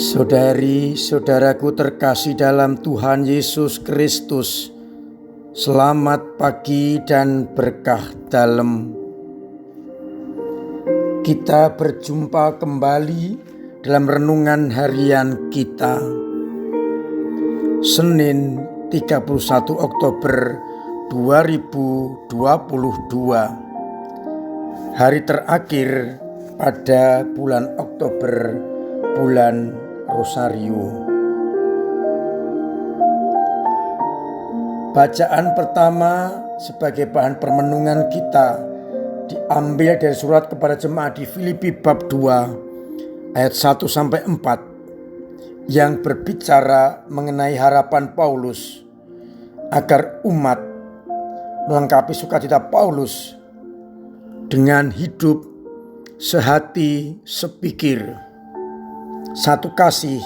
Saudari-saudaraku terkasih dalam Tuhan Yesus Kristus, selamat pagi dan berkah dalam. Kita berjumpa kembali dalam renungan harian kita, Senin 31 Oktober 2022, hari terakhir pada bulan Oktober, bulan Rosario. Bacaan pertama sebagai bahan permenungan kita diambil dari surat kepada jemaat di Filipi bab 2 ayat 1-4 yang berbicara mengenai harapan Paulus agar umat melengkapi sukacita Paulus dengan hidup sehati sepikir, satu kasih,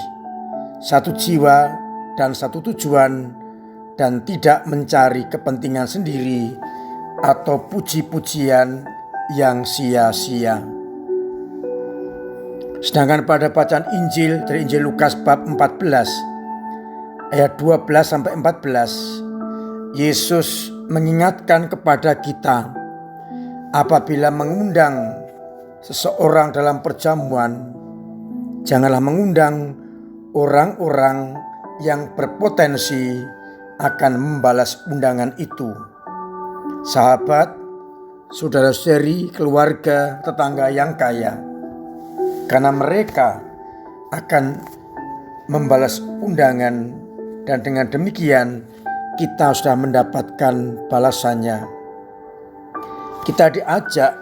satu jiwa, dan satu tujuan, dan tidak mencari kepentingan sendiri atau puji-pujian yang sia-sia. Sedangkan pada bacaan Injil dari Injil Lukas bab 14 ayat 12-14, Yesus mengingatkan kepada kita apabila mengundang seseorang dalam perjamuan, janganlah mengundang orang-orang yang berpotensi akan membalas undangan itu. Sahabat, saudara-saudari, keluarga, tetangga yang kaya, karena mereka akan membalas undangan, dan dengan demikian kita sudah mendapatkan balasannya. Kita diajak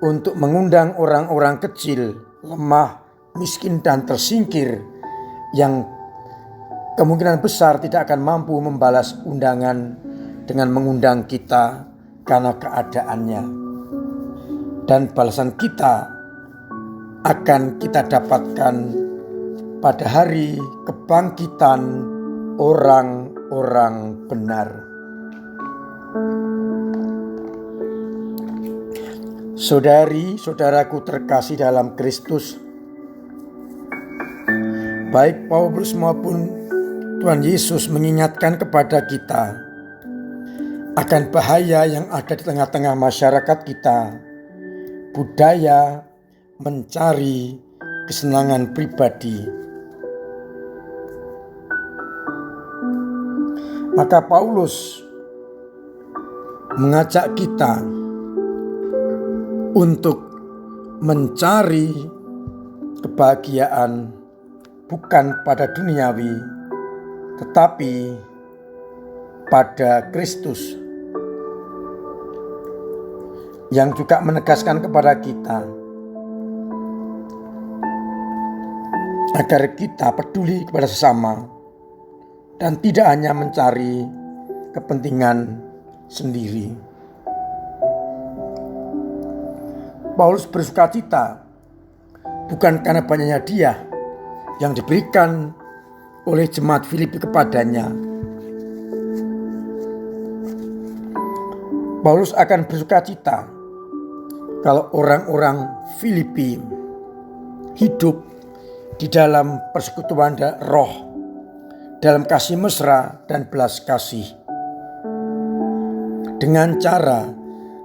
untuk mengundang orang-orang kecil, lemah, miskin, dan tersingkir yang kemungkinan besar tidak akan mampu membalas undangan dengan mengundang kita karena keadaannya. Dan balasan kita akan kita dapatkan pada hari kebangkitan orang-orang benar. Saudari-saudaraku terkasih dalam Kristus, baik Paulus maupun Tuhan Yesus mengingatkan kepada kita akan bahaya yang ada di tengah-tengah masyarakat kita, budaya mencari kesenangan pribadi. Maka Paulus mengajak kita untuk mencari kebahagiaan bukan pada duniawi, tetapi pada Kristus, yang juga menegaskan kepada kita agar kita peduli kepada sesama dan tidak hanya mencari kepentingan sendiri. Paulus bersukacita bukan karena banyaknya hadiah yang diberikan oleh jemaat Filipi kepadanya. Paulus akan bersukacita kalau orang-orang Filipi hidup di dalam persekutuan roh, dalam kasih mesra dan belas kasih, dengan cara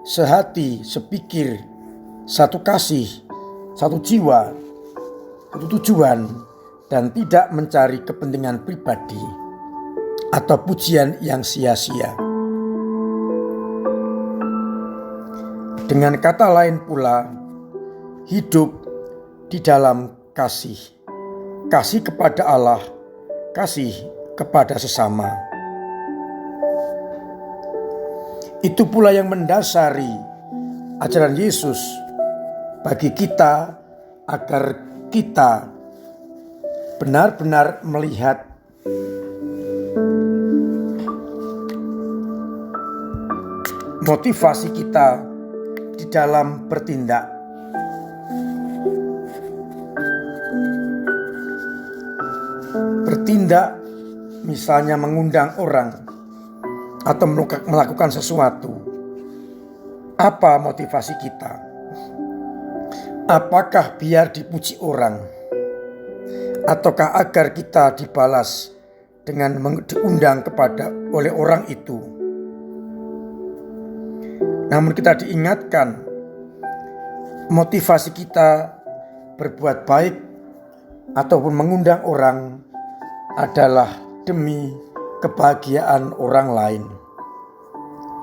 sehati, sepikir, satu kasih, satu jiwa, satu tujuan, dan tidak mencari kepentingan pribadi atau pujian yang sia-sia. Dengan kata lain pula, hidup di dalam kasih, kasih kepada Allah, kasih kepada sesama. Itu pula yang mendasari ajaran Yesus bagi kita agar kita benar-benar melihat motivasi kita di dalam bertindak. Bertindak misalnya mengundang orang atau melakukan sesuatu. Apa motivasi kita? Apakah biar dipuji orang? ataukah agar kita dibalas dengan diundang oleh orang itu. Namun kita diingatkan motivasi kita berbuat baik ataupun mengundang orang adalah demi kebahagiaan orang lain.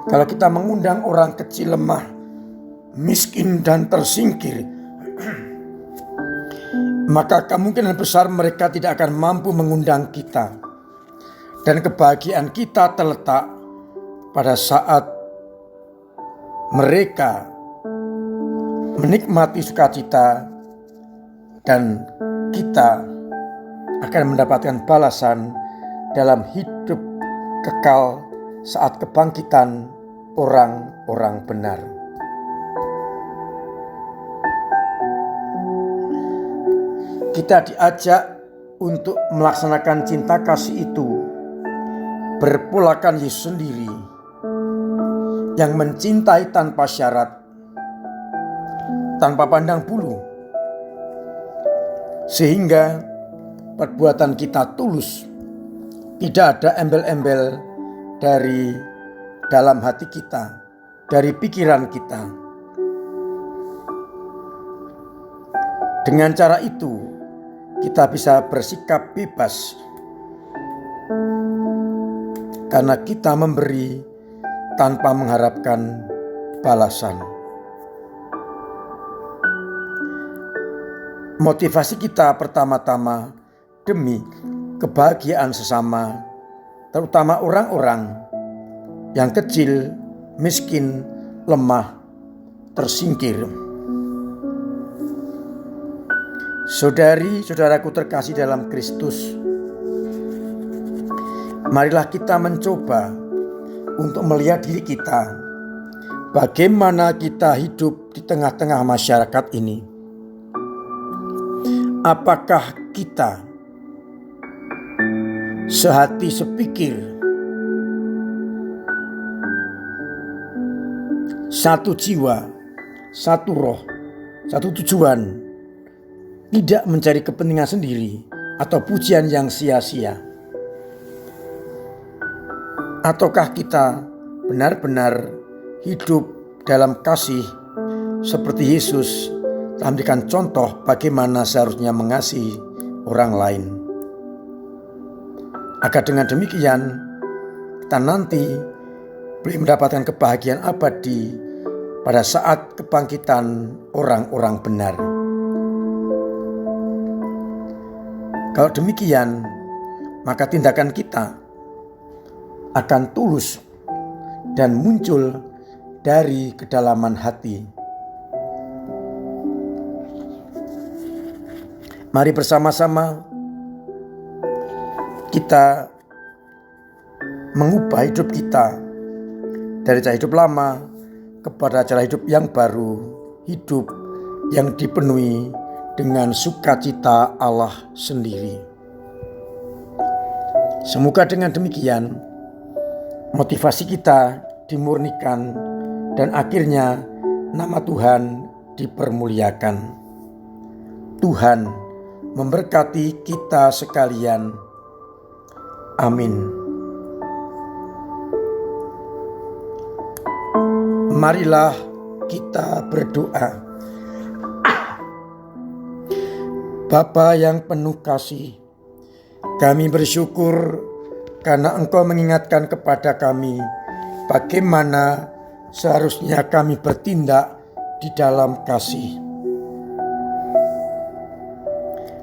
Kalau kita mengundang orang kecil, lemah, miskin dan tersingkir, maka kemungkinan besar mereka tidak akan mampu mengundang kita. Dan kebahagiaan kita terletak pada saat mereka menikmati sukacita dan kita akan mendapatkan balasan dalam hidup kekal saat kebangkitan orang-orang benar. Kita diajak untuk melaksanakan cinta kasih itu berpulakan Yesus sendiri yang mencintai tanpa syarat, tanpa pandang bulu, sehingga perbuatan kita tulus, tidak ada embel-embel dari dalam hati kita, dari pikiran kita. Dengan cara itu kita bisa bersikap bebas karena kita memberi tanpa mengharapkan balasan. Motivasi kita pertama-tama demi kebahagiaan sesama, terutama orang-orang yang kecil, miskin, lemah, tersingkir. Saudari-saudaraku terkasih dalam Kristus, marilah kita mencoba untuk melihat diri kita, bagaimana kita hidup di tengah-tengah masyarakat ini. Apakah kita sehati sepikir, satu jiwa, satu roh, satu tujuan, tidak mencari kepentingan sendiri atau pujian yang sia-sia? Ataukah kita benar-benar hidup dalam kasih seperti Yesus telah memberikan contoh bagaimana seharusnya mengasihi orang lain? Agar dengan demikian kita nanti boleh mendapatkan kebahagiaan abadi pada saat kebangkitan orang-orang benar. Kalau demikian, maka tindakan kita akan tulus dan muncul dari kedalaman hati. Mari bersama-sama kita mengubah hidup kita dari cara hidup lama kepada cara hidup yang baru, hidup yang dipenuhi dengan sukacita Allah sendiri. Semoga dengan demikian motivasi kita dimurnikan dan akhirnya nama Tuhan dipermuliakan. Tuhan memberkati kita sekalian. Amin. Marilah kita berdoa. Bapa yang penuh kasih, kami bersyukur karena Engkau mengingatkan kepada kami bagaimana seharusnya kami bertindak di dalam kasih.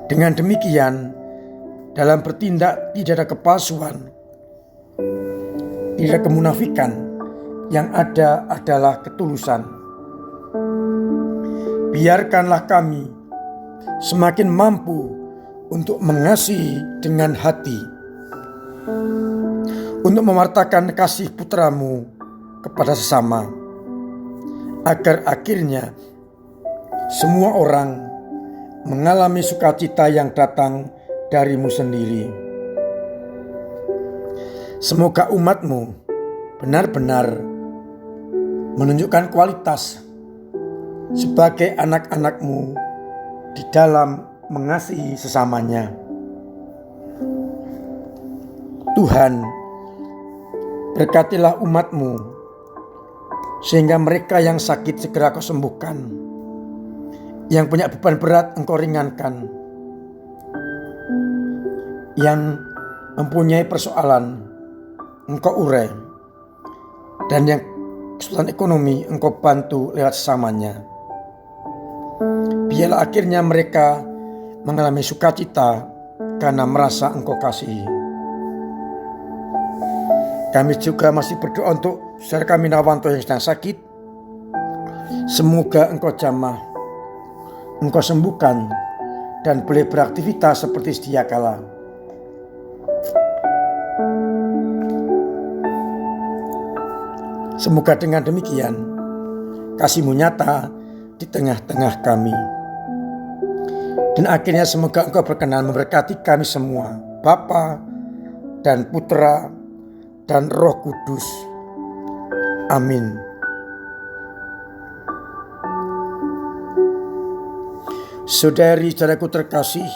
Dengan demikian, dalam bertindak tidak ada kepalsuan, tidak ada kemunafikan, yang ada adalah ketulusan. Biarkanlah kami semakin mampu untuk mengasihi dengan hati, untuk mewartakan kasih putra-Mu kepada sesama, agar akhirnya semua orang mengalami sukacita yang datang dari-Mu sendiri. Semoga umat-Mu benar-benar menunjukkan kualitas sebagai anak-anak-Mu di dalam mengasihi sesamanya. Tuhan, berkatilah umat-Mu, sehingga mereka yang sakit segera Kau sembuhkan, yang punya beban berat Engkau ringankan, yang mempunyai persoalan Engkau urai, dan yang kesulitan ekonomi Engkau bantu lewat sesamanya. Biarlah akhirnya mereka mengalami sukacita karena merasa Engkau kasihi. Kami juga masih berdoa untuk saudara kami Nawanto yang sedang sakit. Semoga Engkau jamah, Engkau sembuhkan, dan boleh beraktivitas seperti sedia kala. Semoga dengan demikian kasih-Mu nyata di tengah-tengah kami. Dan akhirnya semoga Engkau berkenan memberkati kami semua, Bapa dan Putra dan Roh Kudus. Amin. Saudari-saudaraku terkasih,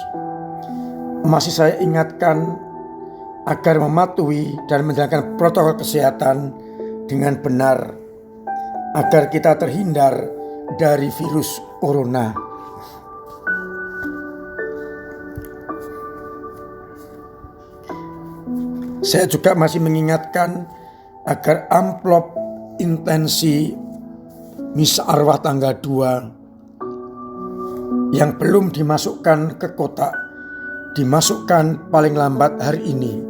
masih saya ingatkan agar mematuhi dan menjalankan protokol kesehatan dengan benar, agar kita terhindar dari virus corona. Saya juga masih mengingatkan agar amplop intensi misa arwah tanggal 2 yang belum dimasukkan ke kotak dimasukkan paling lambat hari ini,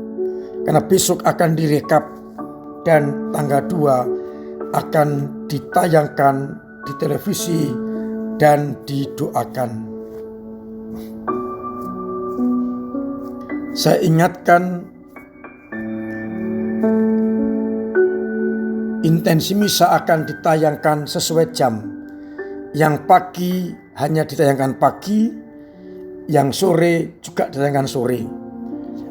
karena besok akan direkap dan tanggal 2 akan ditayangkan di televisi dan didoakan. Saya ingatkan intensi misa akan ditayangkan sesuai jam. Yang pagi hanya ditayangkan pagi, yang sore juga ditayangkan sore.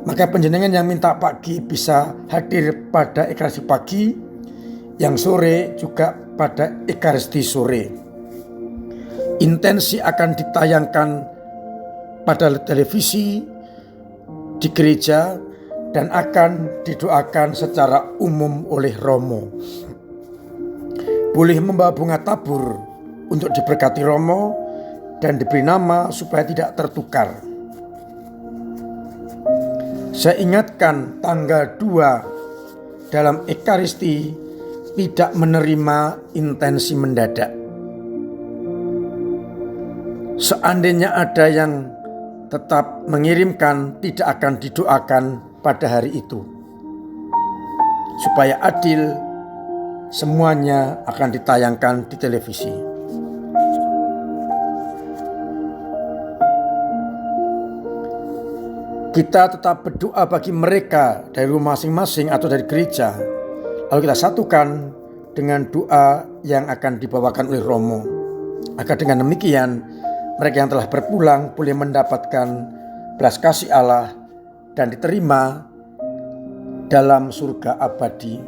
Maka panjenengan yang minta pagi bisa hadir pada ekaristi pagi, yang sore juga pada ekaristi sore. Intensi akan ditayangkan pada televisi di gereja dan akan didoakan secara umum oleh Romo. Boleh membawa bunga tabur untuk diberkati Romo dan diberi nama supaya tidak tertukar. Saya ingatkan tanggal 2 dalam ekaristi tidak menerima intensi mendadak. Seandainya ada yang tetap mengirimkan, tidak akan didoakan pada hari itu. Supaya adil, semuanya akan ditayangkan di televisi. Kita tetap berdoa bagi mereka dari rumah masing-masing atau dari gereja. Lalu kita satukan dengan doa yang akan dibawakan oleh Romo. Agar dengan demikian mereka yang telah berpulang boleh mendapatkan belas kasih Allah dan diterima dalam surga abadi.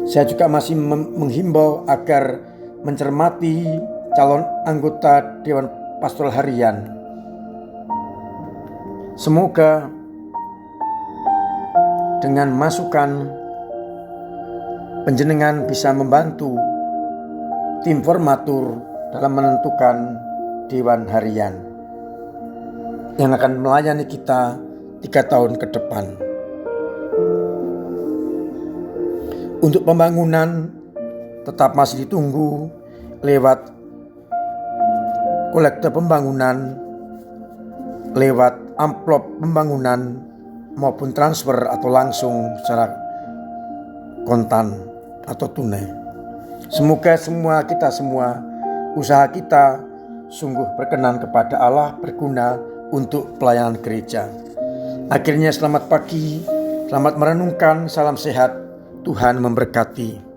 Saya juga masih menghimbau agar mencermati calon anggota Dewan Pastoral Harian. Semoga dengan masukan panjenengan bisa membantu tim formatur dalam menentukan Dewan Harian yang akan melayani kita 3 tahun ke depan. Untuk pembangunan tetap masih ditunggu lewat kolektor pembangunan, lewat amplop pembangunan maupun transfer atau langsung secara kontan atau tunai. Semoga kita semua usaha kita sungguh berkenan kepada Allah, berguna untuk pelayanan gereja. Akhirnya selamat pagi, selamat merenungkan, salam sehat, Tuhan memberkati.